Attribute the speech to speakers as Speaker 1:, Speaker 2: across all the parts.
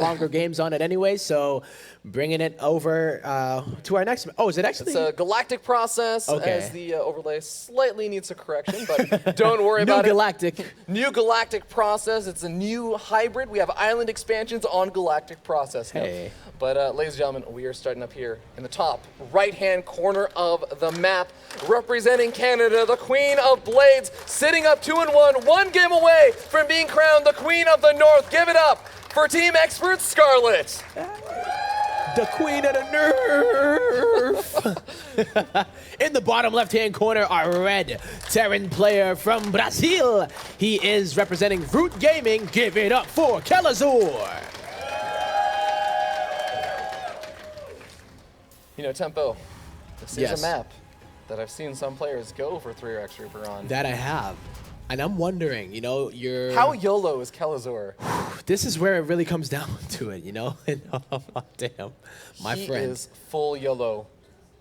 Speaker 1: longer games on it anyway, so bringing it over to our next. Oh, is it actually?
Speaker 2: It's a galactic process,
Speaker 1: Okay.
Speaker 2: as the overlay slightly needs a correction, but don't worry about
Speaker 1: New
Speaker 2: it.
Speaker 1: galactic.
Speaker 2: New galactic process. It's a new hybrid. We have island expansions on galactic process now.
Speaker 1: Hey.
Speaker 2: But ladies and gentlemen, we are starting up here in the top right-hand corner of the map, representing Canada, the Queen of Blades, sitting up 2-1, one game away from being crowned the Queen of the North. Give it up for team expert Scarlett.
Speaker 1: The queen of the nerf. In the bottom left-hand corner, our red Terran player from Brazil. He is representing Root Gaming. Give it up for Kelazhur.
Speaker 2: You know, Tempo, this
Speaker 1: Yes.
Speaker 2: is a map that I've seen some players go for 3X Reaper on.
Speaker 1: That I have. And I'm wondering, you know,
Speaker 2: How YOLO is Kelazhur?
Speaker 1: this is where it really comes down to it, you know? Damn, my
Speaker 2: He
Speaker 1: friend.
Speaker 2: is full YOLO.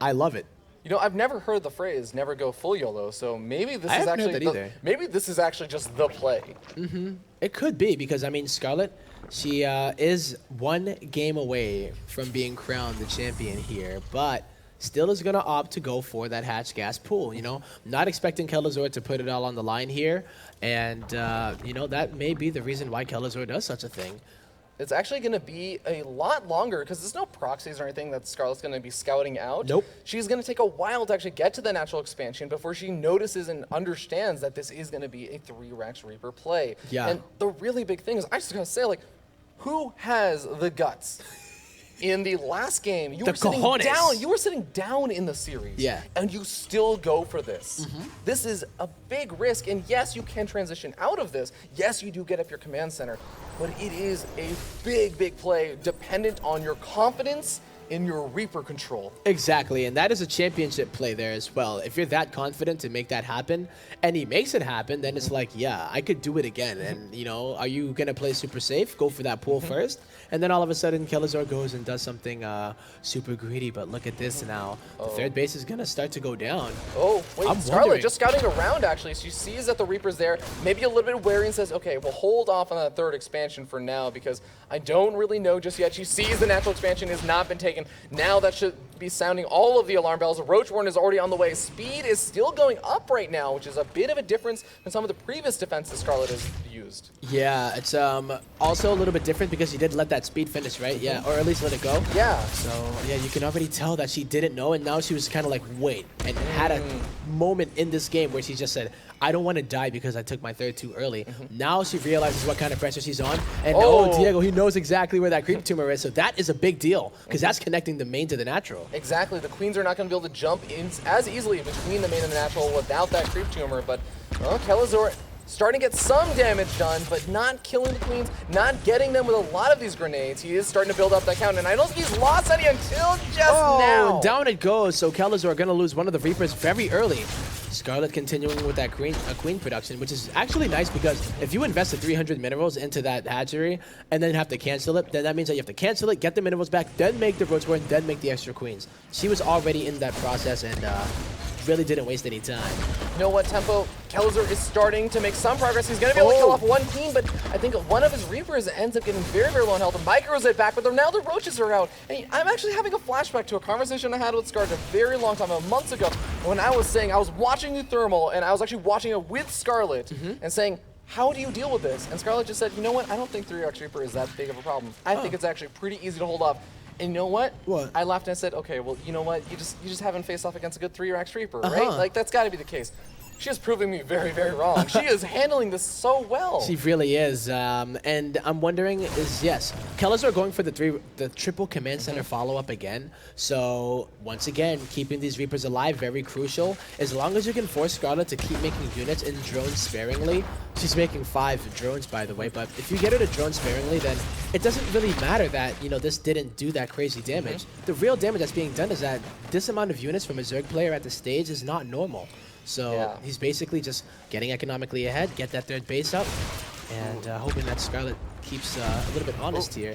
Speaker 1: I love it.
Speaker 2: You know, I've never heard the phrase "never go full YOLO," so maybe this
Speaker 1: I
Speaker 2: is
Speaker 1: haven't heard
Speaker 2: actually
Speaker 1: that either.
Speaker 2: maybe this is actually just the play.
Speaker 1: It could be because, I mean, Scarlett, she is one game away from being crowned the champion here, but still is going to opt to go for that hatch gas pool, you know? Not expecting Kelazhur to put it all on the line here, and, you know, that may be the reason why Kelazhur does such a thing.
Speaker 2: It's actually going to be a lot longer because there's no proxies or anything that Scarlett's going to be scouting out.
Speaker 1: Nope.
Speaker 2: She's going to take a while to actually get to the natural expansion before she notices and understands that this is going to be a 3Rex Reaper play.
Speaker 1: Yeah.
Speaker 2: And the really big thing is, I just got to say, like, who has the guts? In the last game, you
Speaker 1: The
Speaker 2: were sitting
Speaker 1: cojones.
Speaker 2: down. You were sitting down in the series.
Speaker 1: Yeah.
Speaker 2: And you still go for this. This is a big risk. And yes, you can transition out of this. Yes, you do get up your command center. But it is a big, big play dependent on your confidence in your Reaper control.
Speaker 1: Exactly, and that is a championship play there as well. If you're that confident to make that happen, and he makes it happen, then it's like, yeah, I could do it again. And, you know, are you going to play super safe? Go for that pool first. And then all of a sudden, Kelazhur goes and does something super greedy. But look at this now. The third base is going to start to go down.
Speaker 2: Oh, wait,
Speaker 1: I'm
Speaker 2: Scarlett
Speaker 1: wondering.
Speaker 2: just scouting around, actually. She sees that the Reaper's there, maybe a little bit wary, and says, okay, we'll hold off on that third expansion for now because I don't really know just yet. She sees the natural expansion has not been taken. Now that should be sounding all of the alarm bells. Roachborn is already on the way. Speed is still going up right now, which is a bit of a difference than some of the previous defenses Scarlett has used.
Speaker 1: Yeah, it's also a little bit different because she did let that speed finish, right? Yeah, or at least let it go.
Speaker 2: Yeah.
Speaker 1: So, yeah, you can already tell that she didn't know, and now she was kind of like, wait, and had a moment in this game where she just said, I don't want to die because I took my third too early. Now she realizes what kind of pressure she's on, and Diego, he knows exactly where that creep tumor is, so that is a big deal, because that's connecting the main to the natural.
Speaker 2: Exactly. The queens are not going to be able to jump in as easily between the main and the natural without that creep tumor, but Kelazhur starting to get some damage done, but not killing the queens, not getting them with a lot of these grenades. He is starting to build up that count, and I don't think he's lost any until just now.
Speaker 1: And down it goes, so Kelazhur are going to lose one of the Reapers very early. Scarlett continuing with that queen production, which is actually nice because if you invested 300 minerals into that hatchery and then have to cancel it, then that means that you have to cancel it, get the minerals back, then make the Roachborn, then make the extra queens. She was already in that process and really didn't waste any time.
Speaker 2: You know what, Tempo? Kelazhur is starting to make some progress. He's going to be able to kill off one queen, but I think one of his Reapers ends up getting very, very low on health. And micros it back, but now the Roaches are out. And I'm actually having a flashback to a conversation I had with Scarlett a very long time, months ago, when I was saying I was watching the Thermal, and I was actually watching it with Scarlett, and saying, how do you deal with this? And Scarlett just said, you know what? I don't think 3X Reaper is that big of a problem. I think it's actually pretty easy to hold off. And you know what?
Speaker 1: What?
Speaker 2: I laughed and I said, okay, well, you know what? You just haven't faced off against a good 3X Reaper, right? Like, that's got to be the case. She is proving me very, very wrong. She is handling this so well.
Speaker 1: She really is. And I'm wondering is, yes, Kelazhur are going for the triple command center follow-up again. So once again, keeping these Reapers alive, very crucial. As long as you can force Scarlett to keep making units and drones sparingly. She's making 5 drones, by the way. But if you get her to drone sparingly, then it doesn't really matter that, you know, this didn't do that crazy damage. The real damage that's being done is that this amount of units from a Zerg player at the stage is not normal. So he's basically just getting economically ahead, get that third base up, and hoping that Scarlett keeps a little bit honest here.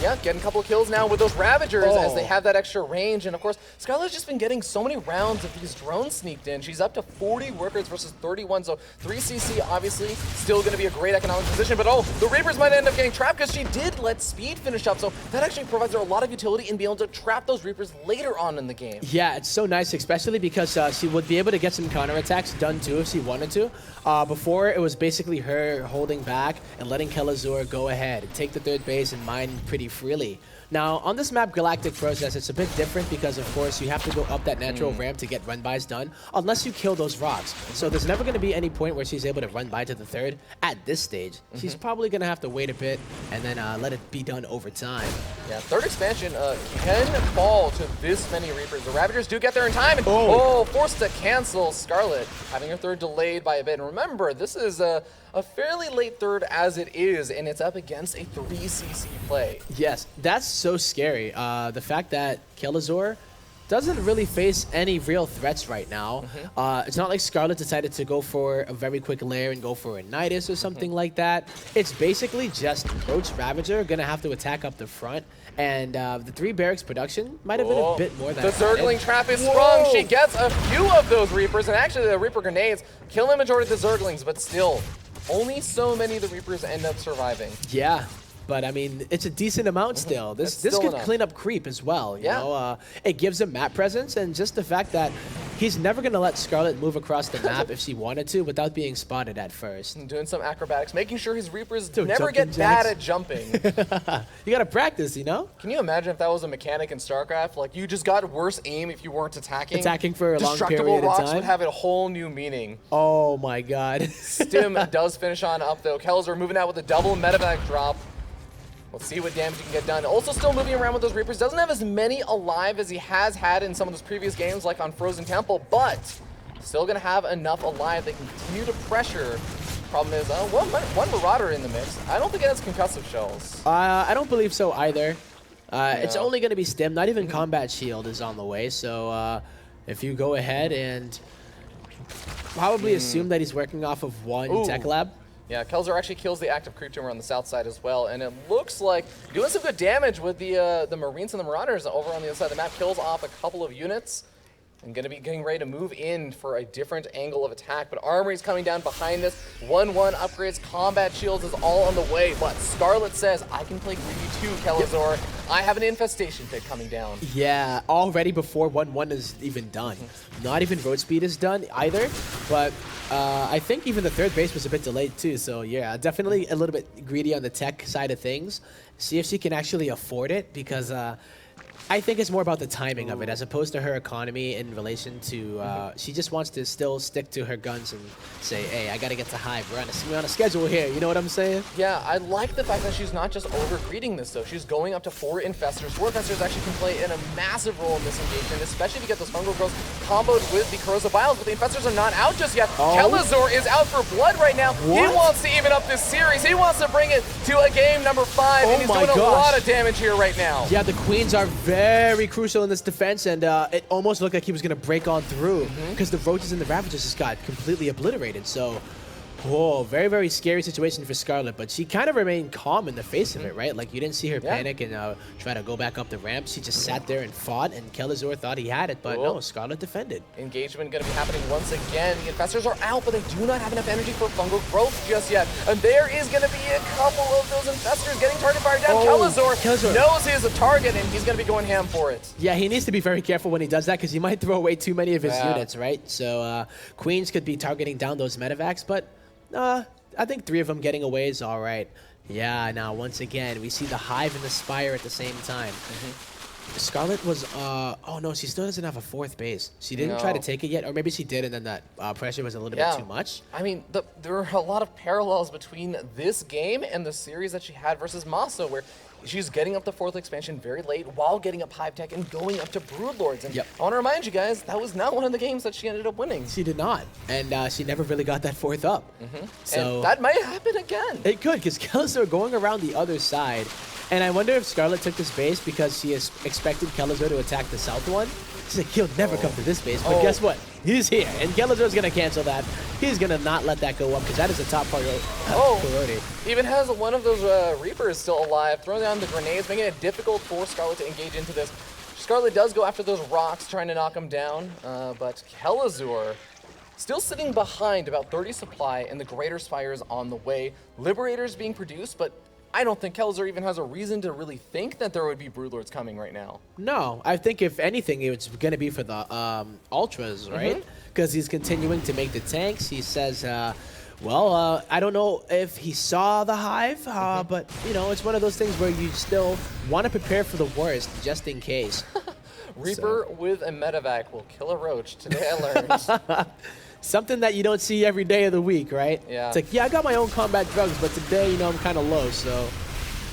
Speaker 2: Yeah, getting a couple of kills now with those Ravagers as they have that extra range. And of course, Scarlett's just been getting so many rounds of these drones sneaked in. She's up to 40 workers versus 31. So 3cc obviously still going to be a great economic position. But oh, the Reapers might end up getting trapped because she did let Speed finish up. So that actually provides her a lot of utility in being able to trap those Reapers later on in the game.
Speaker 1: Yeah, it's so nice, especially because she would be able to get some counterattacks done too if she wanted to. Before, it was basically her holding back and letting Kelazhur go ahead and take the third base and mine pretty freely. Now, on this map, Galactic Process, it's a bit different because, of course, you have to go up that natural ramp to get run-bys done, unless you kill those rocks. So there's never going to be any point where she's able to run by to the third at this stage. She's probably going to have to wait a bit and then let it be done over time.
Speaker 2: Yeah, third expansion can fall to this many Reapers. The Ravagers do get there in time, and forced to cancel. Scarlett having her third delayed by a bit. And remember, this is a fairly late third as it is, and it's up against a 3cc play.
Speaker 1: Yes, that's so scary. The fact that Kelazhur doesn't really face any real threats right now. It's not like Scarlett decided to go for a very quick lair and go for a Nidus or something like that. It's basically just Roach Ravager gonna have to attack up the front, and the 3 barracks production might have been a bit more than
Speaker 2: the Zergling trap is sprung. She gets a few of those Reapers, and actually the Reaper grenades kill the majority of the Zerglings, but still, only so many of the Reapers end up surviving.
Speaker 1: Yeah. But, I mean, it's a decent amount still. This could clean up creep as well, you know? It gives him map presence, and just the fact that he's never going to let Scarlett move across the map if she wanted to without being spotted at first.
Speaker 2: And doing some acrobatics, making sure his Reapers never get bad at jumping.
Speaker 1: You got to practice, you know?
Speaker 2: Can you imagine if that was a mechanic in StarCraft? Like, you just got worse aim if you weren't attacking.
Speaker 1: Attacking for a long period of time.
Speaker 2: Destructible rocks would have a whole new meaning.
Speaker 1: Oh, my God.
Speaker 2: Stim does finish on up, though. Kelazhur moving out with a double medevac drop. Let's see what damage he can get done. Also still moving around with those Reapers. Doesn't have as many alive as he has had in some of those previous games, like on Frozen Temple, but still going to have enough alive. They can continue to pressure. Problem is, one Marauder in the mix. I don't think it has concussive shells.
Speaker 1: I don't believe so either. It's only going to be Stim. Not even Combat Shield is on the way. So if you go ahead and probably assume that he's working off of one Tech Lab.
Speaker 2: Yeah, Kelazhur actually kills the active creep tumor on the south side as well, and it looks like doing some good damage with the Marines and the Marauders over on the other side of the map. Kills off a couple of units. And going to be getting ready to move in for a different angle of attack. But Armory's coming down behind this. 1-1 upgrades, combat shields is all on the way. But Scarlett says, I can play greedy too, Kelazhur. I have an infestation pit coming down.
Speaker 1: Yeah, already before 1-1 is even done. Not even road speed is done either. But I think even the third base was a bit delayed too. So yeah, definitely a little bit greedy on the tech side of things. See if she can actually afford it, because I think it's more about the timing of it as opposed to her economy in relation to, she just wants to still stick to her guns and say, hey, I got to get to Hive. We're on a schedule here. You know what I'm saying?
Speaker 2: Yeah, I like the fact that she's not just over-greeting this, though. She's going up to 4 Infestors. 4 Infestors actually can play in a massive role in this engagement, especially if you get those Hunger Girls comboed with the Corrosive Vials, but the Infestors are not out just yet. Kelazhur is out for blood right now. He wants to even up this series. He wants to bring it to a game number 5, and he's doing a lot of damage here right now.
Speaker 1: Yeah, the Queens are very crucial in this defense, and it almost looked like he was going to break on through because the Roaches and the Ravagers just got completely obliterated. So, very, very scary situation for Scarlett, but she kind of remained calm in the face of it, right? Like, you didn't see her panic and try to go back up the ramp. She just sat there and fought, and Kelazhur thought he had it, but no, Scarlett defended.
Speaker 2: Engagement going to be happening once again. The Infestors are out, but they do not have enough energy for fungal growth just yet. And there is going to be a couple of those Infestors getting target fired down. Kelazhur knows he is a target, and he's going to be going ham for it.
Speaker 1: Yeah, he needs to be very careful when he does that, because he might throw away too many of his units, right? So Queens could be targeting down those medevacs, but I think 3 of them getting away is all right. Yeah, now once again, we see the Hive and the Spire at the same time. Scarlett was, oh no, she still doesn't have a 4th base. She didn't try to take it yet, or maybe she did, and then that pressure was a little bit too much.
Speaker 2: I mean, there are a lot of parallels between this game and the series that she had versus Maso, where she's getting up the 4th expansion very late while getting up Hive Tech and going up to Broodlords. And I want to remind you guys, that was not one of the games that she ended up winning.
Speaker 1: She did not. And she never really got that 4th up.
Speaker 2: So and that might happen again.
Speaker 1: It could, because Kelazhur going around the other side And I wonder if Scarlett took this base because she expected Kelazhur to attack the south one. She's like, he'll never come to this base. But guess what? He's here. And Kelazhur's going to cancel that. He's going to not let that go up because that is a top priority.
Speaker 2: Even has one of those Reapers still alive, throwing down the grenades, making it difficult for Scarlett to engage into this. Scarlett does go after those rocks, trying to knock him down, but Kelazhur still sitting behind about 30 supply, and the Greater Spire is on the way. Liberators being produced, but I don't think Kelazhur even has a reason to really think that there would be Broodlords coming right now.
Speaker 1: No, I think if anything, it's going to be for the Ultras, right? Because he's continuing to make the tanks. He says, well, I don't know if he saw the Hive, but, you know, it's one of those things where you still want to prepare for the worst, just in case.
Speaker 2: Reaper with a medevac will kill a roach. Today I learned.
Speaker 1: Something that you don't see every day of the week, right?
Speaker 2: Yeah.
Speaker 1: It's like, yeah, I got my own combat drugs, but today, you know, I'm kind of low, so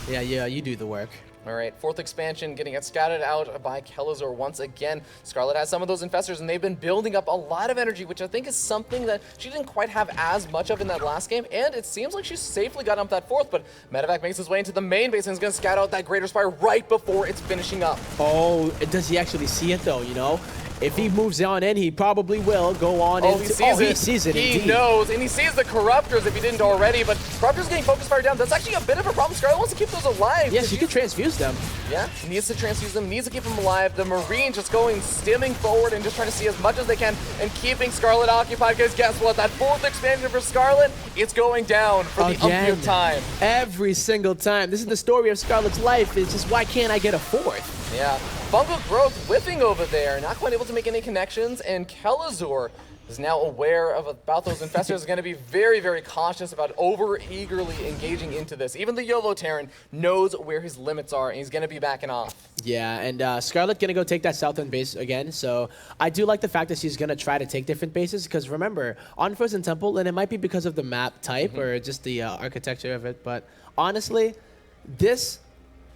Speaker 1: yeah, you do the work.
Speaker 2: All right, fourth expansion getting it scouted out by Kelazhur once again. Scarlett has some of those infestors, and they've been building up a lot of energy, which I think is something that she didn't quite have as much of in that last game, and it seems like she's safely gotten up that fourth, but Medevac makes his way into the main base and is going to scout out that Greater Spire right before it's finishing up.
Speaker 1: Oh, does he actually see it, though, you know? If he moves on in, he probably will go on into...
Speaker 2: He sees it. He knows, and he sees the Corruptors if he didn't already, but Corruptors getting focus fire down. That's actually a bit of a problem. Scarlett wants to keep those alive.
Speaker 1: Yes, you can transfuse them.
Speaker 2: Yeah, needs to transfuse them, needs to keep them alive. The Marine just going, stimming forward and just trying to see as much as they can and keeping Scarlett occupied, because guess what? That fourth expansion for Scarlett, it's going down for the umpteenth time.
Speaker 1: Every single time. This is the story of Scarlett's life. It's just, why can't I get a fourth?
Speaker 2: Yeah, fungal growth whiffing over there, not quite able to make any connections, and Kelazhur is now aware about those infestors, is going to be very, very cautious about over-eagerly engaging into this. Even the YOLO Terran knows where his limits are, and he's going to be backing off.
Speaker 1: Yeah, and Scarlett going to go take that southern base again, so I do like the fact that she's going to try to take different bases, because remember, on Frozen Temple, and it might be because of the map type or just the architecture of it, but honestly, this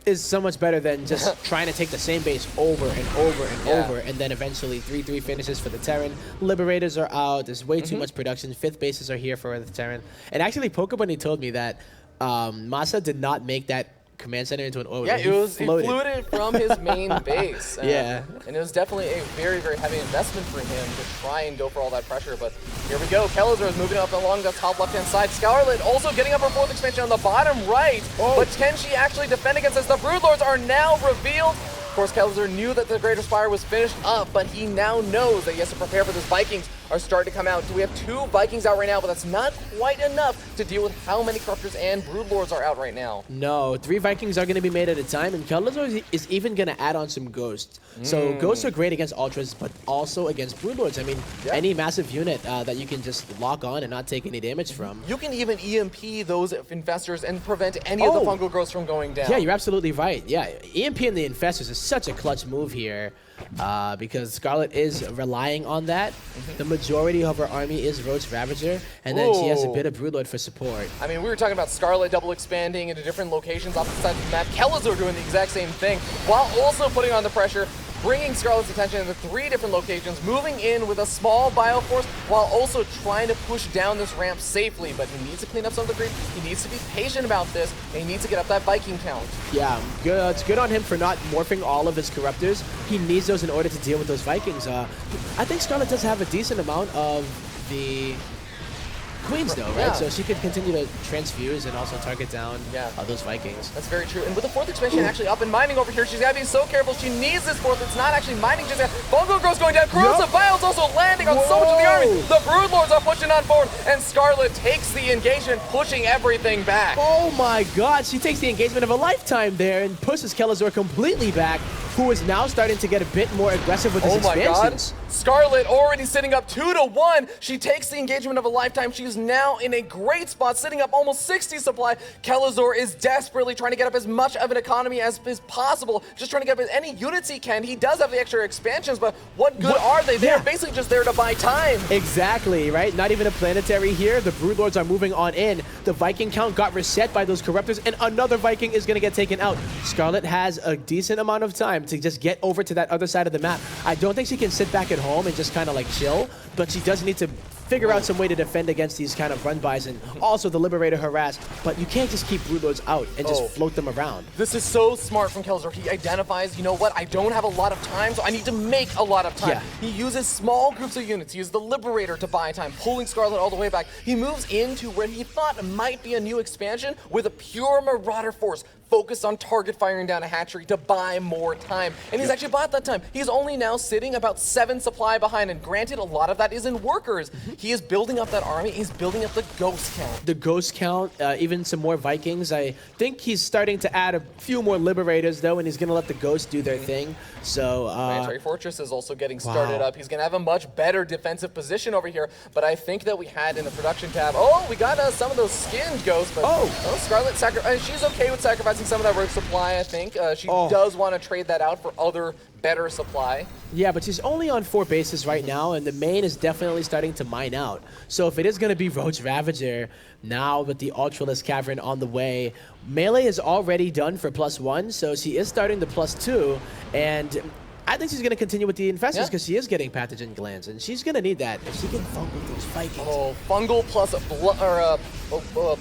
Speaker 1: is so much better than just trying to take the same base over and over and over, and then eventually 3-3 finishes for the Terran. Liberators are out. There's way too much production. Fifth bases are here for the Terran. And actually, Pokebunny told me that Masa did not make that command center into an orbit.
Speaker 2: Yeah, he flew it from his main base.
Speaker 1: Yeah.
Speaker 2: And it was definitely a very, very heavy investment for him to try and go for all that pressure. But here we go. Kelazhur is moving up along the top left-hand side. Scarlett also getting up her fourth expansion on the bottom right. But can she actually defend against this? The Broodlords are now revealed. Of course, Kelazhur knew that the Greater Spire was finished up, but he now knows that he has to prepare for this. Vikings are starting to come out. We have 2 Vikings out right now, but that's not quite enough to deal with how many Corruptors and Broodlords are out right now.
Speaker 1: No, 3 Vikings are going to be made at a time, and Kelazhur is even going to add on some Ghosts. So Ghosts are great against Ultras, but also against Broodlords. I mean, any massive unit that you can just lock on and not take any damage from.
Speaker 2: You can even EMP those infestors and prevent any of the fungal growths from going down.
Speaker 1: Yeah, you're absolutely right. Yeah, EMP and the infestors is such a clutch move here because Scarlett is relying on that. The majority of her army is Roach Ravager, and then she has a bit of Broodlord for support.
Speaker 2: I mean, we were talking about Scarlett double expanding into different locations off the side of the map. Kelazhur doing the exact same thing, while also putting on the pressure, bringing Scarlett's attention into 3 different locations, moving in with a small Bioforce, while also trying to push down this ramp safely. But he needs to clean up some of the creep. He needs to be patient about this, and he needs to get up that Viking count.
Speaker 1: Yeah, good. It's good on him for not morphing all of his Corruptors. He needs those in order to deal with those Vikings. I think Scarlett does have a decent amount of the Queens, though, right?
Speaker 2: Yeah.
Speaker 1: So she could continue to transfuse and also target down those Vikings.
Speaker 2: That's very true. And with the 4th expansion actually up and mining over here, she's got to be so careful. She needs this 4th. It's not actually mining. She's got fungal growth going down. Corrosive Vials also landing on so much of the army. The Broodlords are pushing on forward, and Scarlett takes the engagement, pushing everything back.
Speaker 1: Oh my god, she takes the engagement of a lifetime there and pushes Kelazhur completely back, who is now starting to get a bit more aggressive with his expansions.
Speaker 2: Scarlett already sitting up 2-1. She takes the engagement of a lifetime. She's now in a great spot, sitting up almost 60 supply. Kelazhur is desperately trying to get up as much of an economy as is possible, just trying to get up any units he can. He does have the extra expansions, but what good are they? They're basically just there to buy time.
Speaker 1: Exactly, right? Not even a planetary here. The Broodlords are moving on in. The Viking count got reset by those Corruptors, and another Viking is going to get taken out. Scarlett has a decent amount of time to just get over to that other side of the map. I don't think she can sit back at home and just kind of like chill, but she does need to figure out some way to defend against these kind of run-bys, and also the Liberator harass. But you can't just keep Broodlords out and just float them around.
Speaker 2: This is so smart from Kelazhur. He identifies, you know what, I don't have a lot of time, so I need to make a lot of time.
Speaker 1: Yeah.
Speaker 2: He uses small groups of units. He uses the Liberator to buy time, pulling Scarlett all the way back. He moves into where he thought might be a new expansion with a pure Marauder force, focused on target firing down a hatchery to buy more time. And he's actually bought that time. He's only now sitting about 7 supply behind, and granted, a lot of that is in workers. He is building up that army. He's building up the ghost count.
Speaker 1: The ghost count, even some more Vikings. I think he's starting to add a few more Liberators, though, and he's going to let the ghosts do their thing. So,
Speaker 2: Planetary Fortress is also getting started up. He's going to have a much better defensive position over here, but I think that we had in the production tab, we got some of those skinned ghosts, but Scarlett, she's okay with sacrificing some of that rogue supply, I think. She does want to trade that out for other better supply.
Speaker 1: Yeah, but she's only on 4 bases right now, and the main is definitely starting to mine out. So if it is going to be Roach Ravager, now with the Ultralisk Cavern on the way, melee is already done for +1, so she is starting the +2, and I think she's going to continue with the Infestors because she is getting pathogen glands, and she's going to need that if she can fungal those Vikings.
Speaker 2: Fungal plus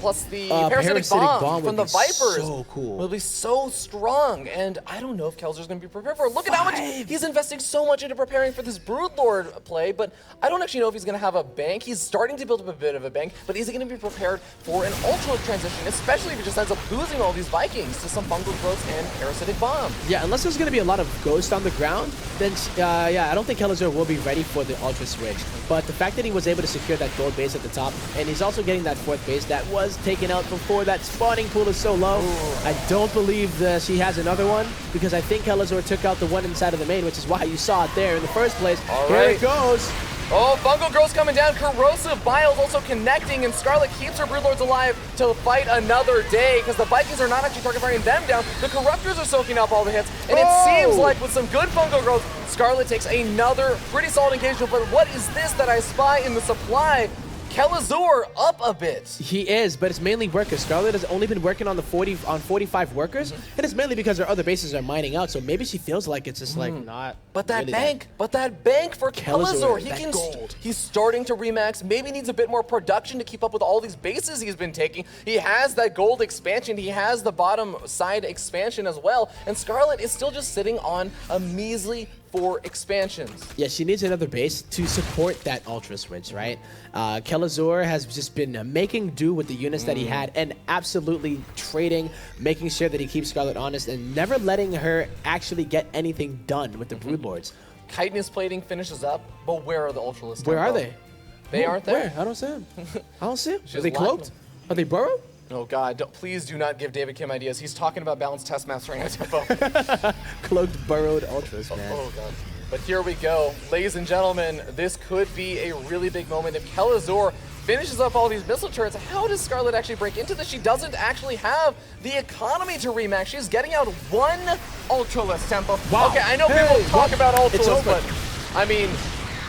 Speaker 2: plus the parasitic bomb from the Vipers
Speaker 1: so cool.
Speaker 2: will be so strong, and I don't know if Kelazhur's going to be prepared for it. Look at how much he's investing so much into preparing for this Broodlord play, but I don't actually know if he's going to have a bank. He's starting to build up a bit of a bank, but is he going to be prepared for an Ultra transition, especially if he just ends up losing all these Vikings to some fungal growths and parasitic bomb?
Speaker 1: Yeah, unless there's going to be a lot of ghosts on the ground, then yeah, I don't think Kelazhur will be ready for the Ultra switch. But the fact that he was able to secure that gold base at the top, and he's also getting that 4th base that was taken out before that spawning pool is so low. I don't believe that she has another one, because I think Kelazhur took out the one inside of the main, which is why you saw it there in the first place. Here it goes.
Speaker 2: Fungal Growth's coming down. Corrosive Bile's also connecting, and Scarlett keeps her Broodlords alive to fight another day, because the Vikings are not actually target firing them down. The Corruptors are soaking up all the hits, and it seems like with some good Fungal Growth, Scarlett takes another pretty solid engagement. But what is this that I spy in the supply? Kelazhur up a bit.
Speaker 1: He is, but it's mainly workers. Scarlett has only been working on the 45 workers, and it's mainly because her other bases are mining out. So maybe she feels like it's just like not.
Speaker 2: But that
Speaker 1: really
Speaker 2: bank, for Kelazhur,
Speaker 1: gold.
Speaker 2: He's starting to remax. Maybe needs a bit more production to keep up with all these bases he's been taking. He has that gold expansion. He has the bottom side expansion as well. And Scarlett is still just sitting on a measly 4 expansions.
Speaker 1: Yeah, she needs another base to support that Ultra switch, right? Kelazhur has just been making do with the units that he had, and absolutely trading, making sure that he keeps Scarlett honest, and never letting her actually get anything done with the Broodlords.
Speaker 2: Chitinous plating finishes up, but where are the Ultralists?
Speaker 1: Where are they?
Speaker 2: They aren't there.
Speaker 1: Where? I don't see them. I don't see them. Are they cloaked? Are they burrowed?
Speaker 2: Oh God, please do not give David Kim ideas. He's talking about balanced test maps right now, Tempo.
Speaker 1: Cloaked, burrowed Ultras, man.
Speaker 2: Oh God. But here we go. Ladies and gentlemen, this could be a really big moment. If Kelazhur finishes up all these missile turrets, how does Scarlett actually break into this? She doesn't actually have the economy to remax. She's getting out 1 Ultralisk, Tempo.
Speaker 1: Wow.
Speaker 2: Okay, I know people talk about Ultralisk, but I mean,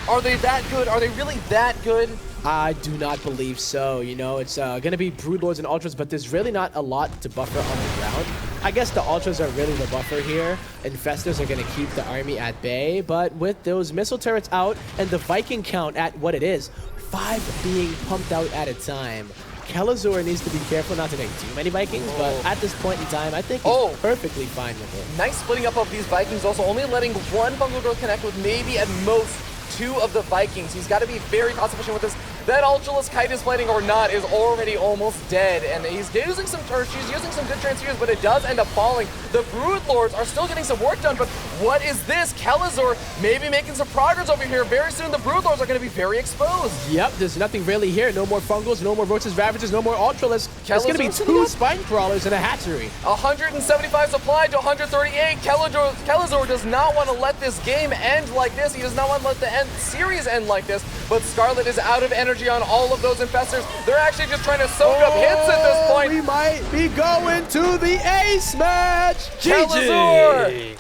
Speaker 2: are they that good? Are they really that good?
Speaker 1: I do not believe so. You know, it's going to be Broodlords and Ultras, but there's really not a lot to buffer on the ground. I guess the Ultras are really the buffer here. Infestors are going to keep the army at bay, but with those missile turrets out and the Viking count at what it is, 5 being pumped out at a time, Kelazhur needs to be careful not to take too many Vikings, but at this point in time, I think he's perfectly fine with it.
Speaker 2: Nice splitting up of these Vikings, also only letting 1 Fungal Growth connect with maybe at most 2 of the Vikings. He's got to be very cost efficient with this. That Ultralisk Kite is plating or not is already almost dead, and he's using some, she's using some good transfers, but it does end up falling. The Broodlords are still getting some work done, but what is this? Kelazhur maybe making some progress over here. Very soon the Broodlords are going to be very exposed.
Speaker 1: Yep, there's nothing really here. No more Fungals, no more Roaches, Ravagers, no more Ultralisk. There's going to be 2 Spine Crawlers and a hatchery.
Speaker 2: 175 supply to 138. Kelazhur does not want to let this game end like this. He does not want to let the series end like this, but Scarlett is out of energy on all of those Infestors. They're actually just trying to soak up hits at this point.
Speaker 1: We might be going to the ace match.
Speaker 2: Kelazhur